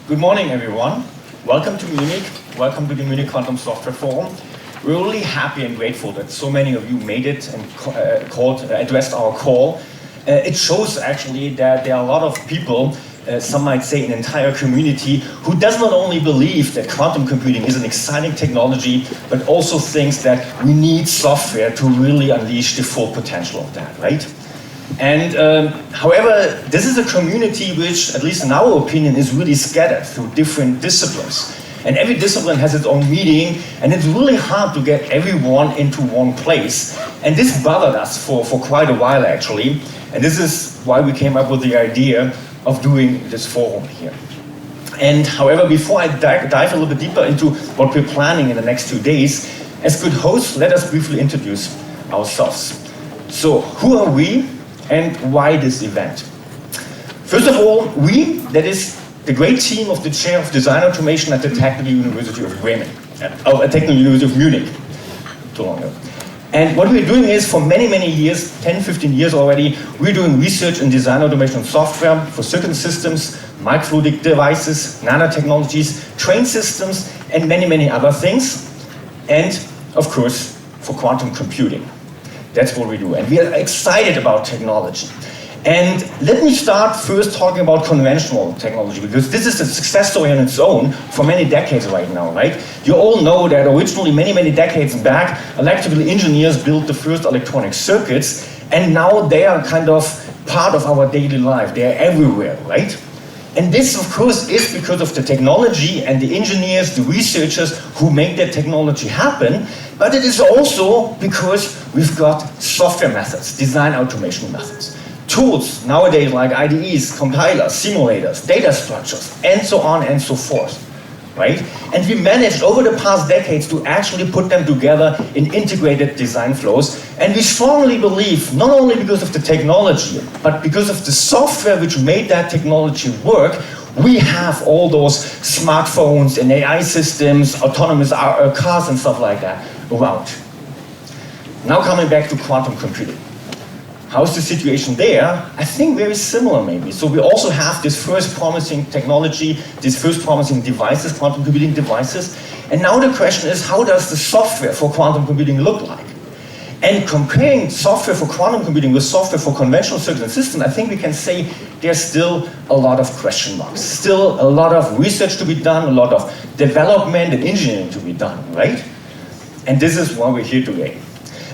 Good morning, everyone. Welcome to Munich. Welcome to the Munich Quantum Software Forum. We're really happy and grateful that so many of you made it and addressed our call. It shows actually that there are a lot of people, some might say an entire community, who does not only believe that quantum computing is an exciting technology, but also thinks that we need software to really unleash the full potential of that, right? And however, this is a community which, at least in our opinion, is really scattered through different disciplines. And every discipline has its own meeting, and it's really hard to get everyone into one place. And this bothered us for quite a while, actually. And this is why we came up with the idea of doing this forum here. And however, before I dive a little bit deeper into what we're planning in the next 2 days, as good hosts, let us briefly introduce ourselves. So, who are we? And why this event? First of all, we, that is the great team of the Chair of Design Automation at the Technical University of Bremen, Technical University of Munich, too long ago. And what we're doing is, for many, many years, 10, 15 years already, we're doing research in design automation software for circuit systems, microfluidic devices, nanotechnologies, train systems, and many, many other things. And, of course, for quantum computing. That's what we do, and we are excited about technology. And let me start first talking about conventional technology, because this is a success story on its own for many decades right now, right? You all know that originally, many, many decades back, electrical engineers built the first electronic circuits, and now they are kind of part of our daily life. They are everywhere, right? And this, of course, is because of the technology and the engineers, the researchers who make that technology happen, but it is also because we've got software methods, design automation methods, tools nowadays like IDEs, compilers, simulators, data structures, and so on and so forth, right? And we managed over the past decades to actually put them together in integrated design flows, and we strongly believe, not only because of the technology, but because of the software which made that technology work, we have all those smartphones and AI systems, autonomous cars and stuff like that around. Now coming back to quantum computing. How's the situation there? I think very similar maybe. So we also have this first promising technology, these first promising devices, quantum computing devices. And now the question is, how does the software for quantum computing look like? And comparing software for quantum computing with software for conventional circuit systems, I think we can say there's still a lot of question marks. Still a lot of research to be done, a lot of development and engineering to be done, right? And this is why we're here today.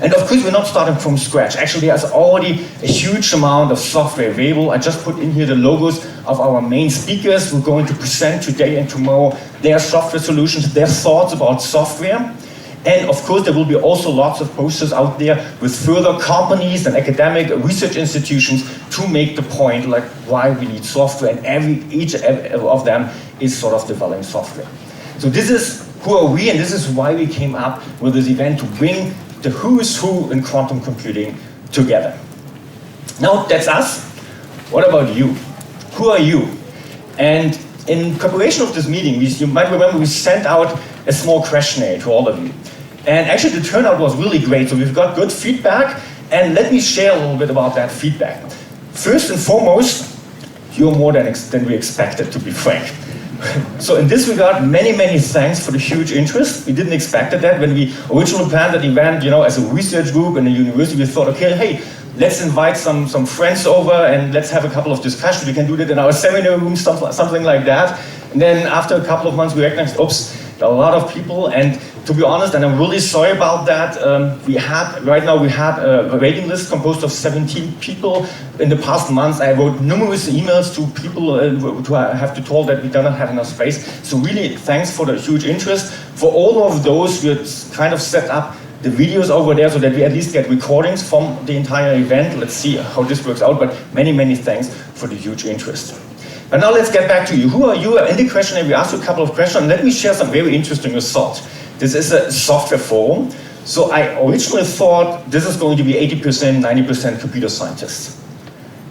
And of course, we're not starting from scratch. Actually, there's already a huge amount of software available. I just put in here the logos of our main speakers who are going to present today and tomorrow their software solutions, their thoughts about software. And of course, there will be also lots of posters out there with further companies and academic research institutions to make the point like why we need software, and each of them is sort of developing software. So this is who are we, and this is why we came up with this event to bring the who's who in quantum computing together. Now that's us. What about you? Who are you? And in preparation of this meeting, you might remember we sent out a small questionnaire to all of you. And actually the turnout was really great, so we've got good feedback, and let me share a little bit about that feedback. First and foremost, you're more than we expected, to be frank. So in this regard, many, many thanks for the huge interest. We didn't expect that when we originally planned that event, as a research group in the university, we thought, okay, hey, let's invite some friends over and let's have a couple of discussions. We can do that in our seminar room, something like that. And then after a couple of months, we recognized, oops, there are a lot of people, and to be honest, and I'm really sorry about that, right now we have a waiting list composed of 17 people. In the past months, I wrote numerous emails to people who I have to tell that we do not have enough space. So really, thanks for the huge interest. For all of those, we kind of set up the videos over there so that we at least get recordings from the entire event. Let's see how this works out, but many, many thanks for the huge interest. But now let's get back to you. Who are you? In the questionnaire, we asked you a couple of questions. Let me share some very interesting results. This is a software forum. So I originally thought this is going to be 80%, 90% computer scientists.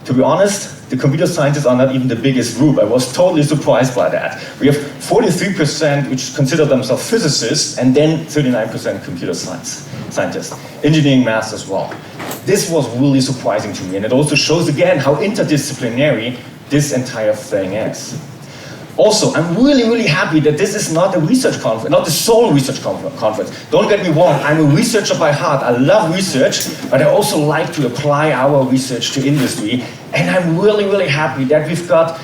To be honest, the computer scientists are not even the biggest group. I was totally surprised by that. We have 43% which consider themselves physicists, and then 39% computer scientists, engineering maths as well. This was really surprising to me, and it also shows again how interdisciplinary this entire thing is. Also, I'm really happy that this is not a research conference, not the sole research conference. Don't get me wrong, I'm a researcher by heart. I love research, but I also like to apply our research to industry. And I'm really happy that we've got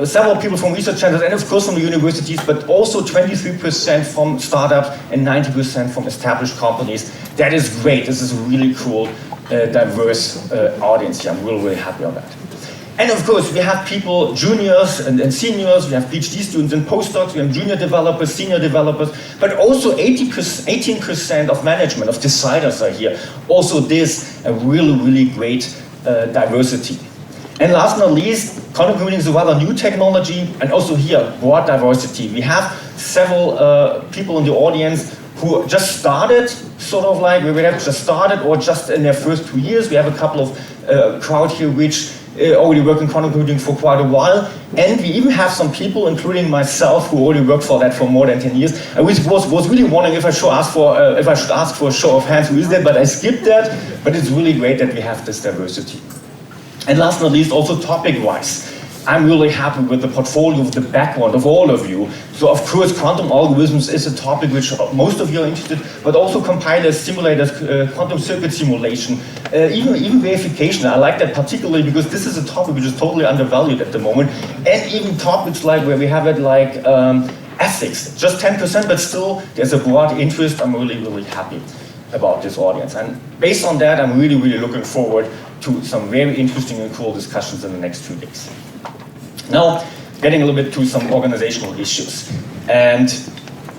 several people from research centers and of course from the universities, but also 23% from startups and 90% from established companies. That is great. This is a really cool, diverse audience here. I'm really happy on that. And of course, we have people, juniors and seniors, we have PhD students and postdocs, we have junior developers, senior developers, but also 18% of management, of deciders are here. Also this, a really great diversity. And last but not least, quantum computing is a rather new technology, and also here, broad diversity. We have several people in the audience who just started, sort of like, we have just started, or just in their first 2 years. We have a couple of crowd here which already work in quantum computing for quite a while, and we even have some people, including myself, who already worked for that for more than 10 years. I was really wondering if I should ask for a show of hands who is there, but I skipped that. But it's really great that we have this diversity. And last but not least, also topic-wise, I'm really happy with the portfolio, of the background of all of you. So of course, quantum algorithms is a topic which most of you are interested, but also compilers, simulators, quantum circuit simulation, even verification. I like that particularly because this is a topic which is totally undervalued at the moment. And even topics like where we have it like ethics, just 10%, but still there's a broad interest. I'm really happy about this audience. And based on that, I'm really looking forward to some very interesting and cool discussions in the next 2 days. Now, getting a little bit to some organizational issues. And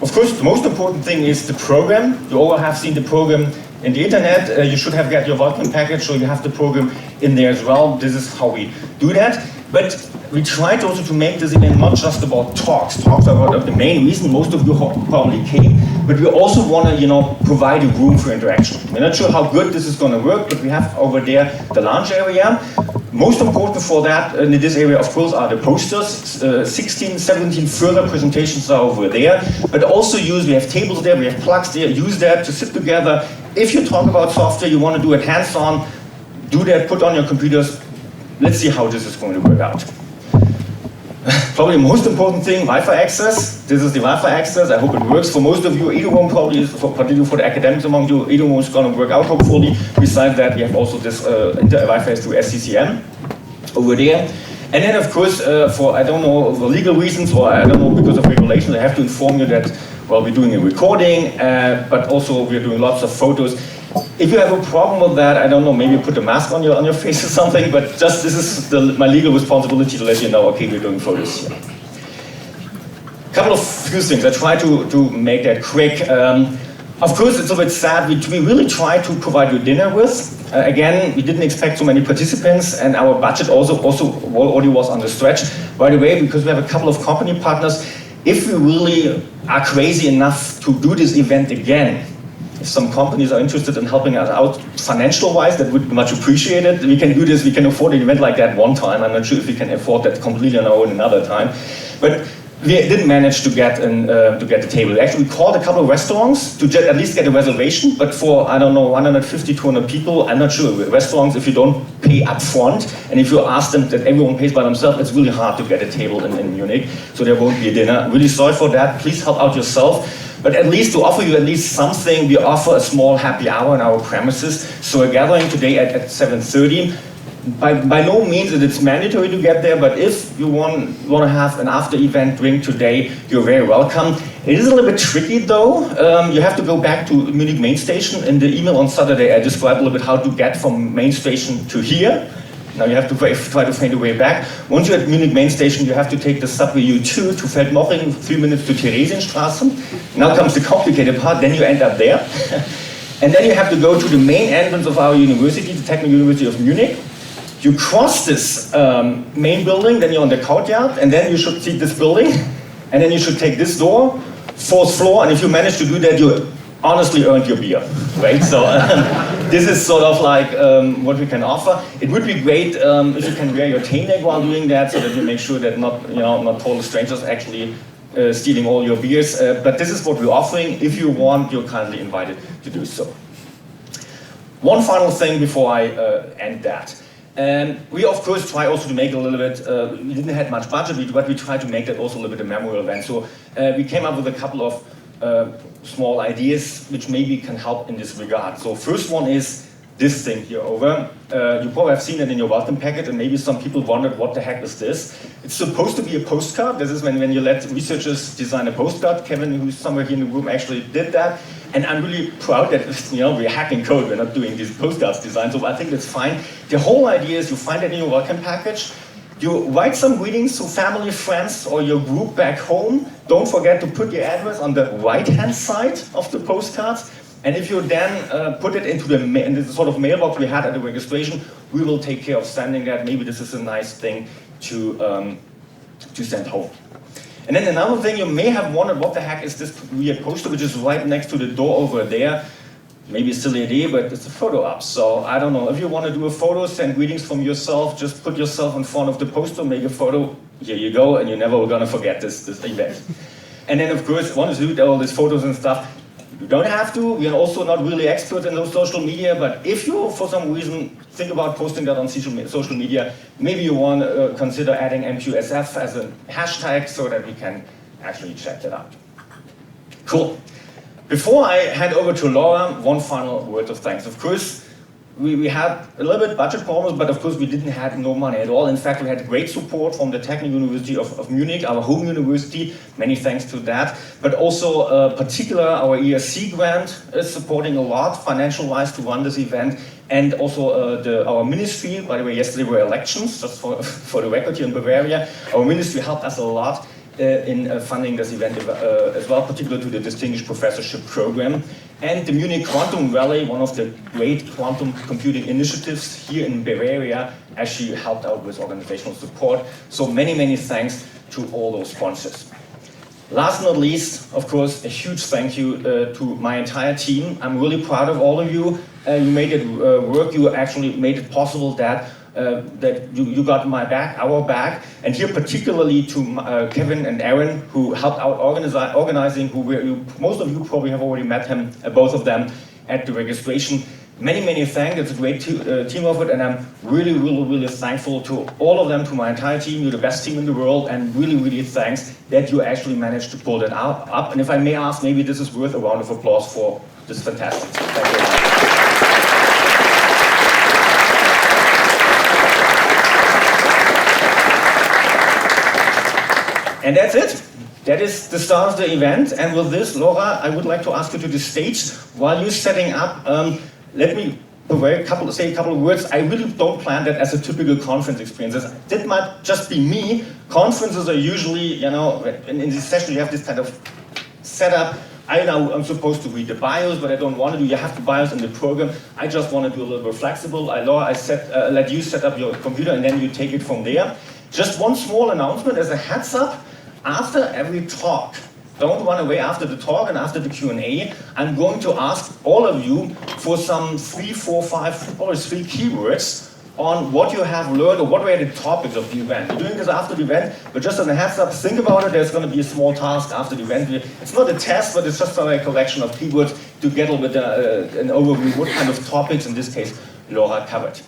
of course, the most important thing is the program. You all have seen the program in the internet. You should have got your welcome package, so you have the program in there as well. This is how we do that. But we tried also to make this event not just about talks. Talks are about the main reason most of you probably came, but we also want to, provide a room for interaction. We're not sure how good this is going to work, but we have over there the lounge area. Most important for that in this area, of course, are the posters. 16, 17 further presentations are over there. But also we have tables there, we have plugs there, use that to sit together. If you talk about software, you want to do it hands-on, do that, put on your computers. Let's see how this is going to work out. Probably the most important thing, Wi-Fi access. This is the Wi-Fi access. I hope it works for most of you. Either one probably is, particularly for the academics among you, either one is going to work out hopefully. Besides that, we have also this Wi-Fi through SCCM over there. And then of course, for, I don't know, for legal reasons, or I don't know, because of regulations, I have to inform you that, well, we're doing a recording, but also we're doing lots of photos. If you have a problem with that, I don't know, maybe put a mask on your face or something, but just this is my legal responsibility to let you know, okay, we're doing photos here. Couple of few things, I try to make that quick. Of course, it's a bit sad, we really try to provide you dinner with. Again, we didn't expect so many participants, and our budget also already was on the stretch. By the way, because we have a couple of company partners, if we really are crazy enough to do this event again, if some companies are interested in helping us out financial-wise, that would be much appreciated. We can do this, we can afford an event like that one time. I'm not sure if we can afford that completely on our own another time. But we didn't manage to get the table. Actually, we called a couple of restaurants to at least get a reservation, but for, I don't know, 150, 200 people, I'm not sure. Restaurants, if you don't pay up front, and if you ask them that everyone pays by themselves, it's really hard to get a table in Munich, so there won't be a dinner. Really sorry for that. Please help out yourself. But at least to offer you at least something, we offer a small happy hour in our premises. So we're gathering today at 7:30. By no means that it's mandatory to get there, but if you want to have an after-event drink today, you're very welcome. It is a little bit tricky though. You have to go back to Munich main station. In the email on Saturday, I described a little bit how to get from main station to here. Now you have to try to find a way back. Once you're at Munich main station, you have to take the subway U2 to Feldmoching, 3 minutes to Theresienstraße. Now comes the complicated part, then you end up there. And then you have to go to the main entrance of our university, the Technical University of Munich. You cross this main building, then you're on the courtyard, and then you should see this building, and then you should take this door, 4th floor, and if you manage to do that, you honestly earned your beer, right? So this is sort of like what we can offer. It would be great if you can wear your tailneck while doing that, so that you make sure that not total strangers actually stealing all your beers. But this is what we're offering. If you want, you're kindly invited to do so. One final thing before I end that. We of course try also to make a little bit, we didn't have much budget, but we tried to make that also a little bit a memorable event. So we came up with a couple of small ideas which maybe can help in this regard. So first one is this thing here over. You probably have seen it in your welcome packet, and maybe some people wondered what the heck is this. It's supposed to be a postcard. This is when you let researchers design a postcard. Kevin, who's somewhere here in the room, actually did that. And I'm really proud that, you know, we're hacking code, we're not doing these postcards design, so I think that's fine. The whole idea is you find it in your welcome package, you write some greetings to family, friends, or your group back home. Don't forget to put your address on the right-hand side of the postcards. And if you then put it into the sort of mailbox we had at the registration, we will take care of sending that. Maybe this is a nice thing to send home. And then another thing, you may have wondered, what the heck is this weird poster which is right next to the door over there? Maybe a silly idea, but it's a photo up. So I don't know, if you want to do a photo, send greetings from yourself, just put yourself in front of the poster, make a photo, here you go, and you're never gonna forget this event. And then of course, once you do all these photos and stuff, you don't have to. We are also not really experts in those social media, but if you, for some reason, think about posting that on social media, maybe you want to consider adding MQSF as a hashtag so that we can actually check that out. Cool. Before I hand over to Laura, one final word of thanks. Of course, we had a little bit budget problems, but of course we didn't have no money at all. In fact, we had great support from the Technical University of Munich, our home university. Many thanks to that. But also, particular, our ERC grant is supporting a lot, financial-wise, to run this event. And also our ministry, by the way, yesterday were elections, just for the record here in Bavaria. Our ministry helped us a lot in funding this event as well, particularly to the Distinguished Professorship Program. And the Munich Quantum Valley, one of the great quantum computing initiatives here in Bavaria, actually helped out with organizational support. So many, many thanks to all those sponsors. Last but not least, of course, a huge thank you to my entire team. I'm really proud of all of you. You made it work. You actually made it possible that you got my back, our back, and here particularly to Kevin and Aaron, who helped out organizing, most of you probably have already met him, both of them, at the registration. Many, many thanks. It's a great team effort, and I'm really, really, really thankful to all of them, to my entire team. You're the best team in the world, and really, really thanks that you actually managed to pull that up. And if I may ask, maybe this is worth a round of applause for this fantastic team. Thank you very much. And that's it. That is the start of the event. And with this, Laura, I would like to ask you to the stage. While you're setting up, let me say a couple of words. I really don't plan that as a typical conference experience. That might just be me. Conferences are usually, you know, in this session you have this kind of setup. I'm supposed to read the bios, but I don't want to do. You have the bios in the program. I just want to do a little bit flexible. Laura, I let you set up your computer, and then you take it from there. Just one small announcement as a heads up. After every talk, don't run away after the talk and after the Q&A. I'm going to ask all of you for some 3, 4, 5, or 3 keywords on what you have learned or what were the topics of the event. We're doing this after the event, but just as a heads up, think about it. There's going to be a small task after the event. It's not a test, but it's just a collection of keywords to get a bit an overview what kind of topics, in this case, Laura covered.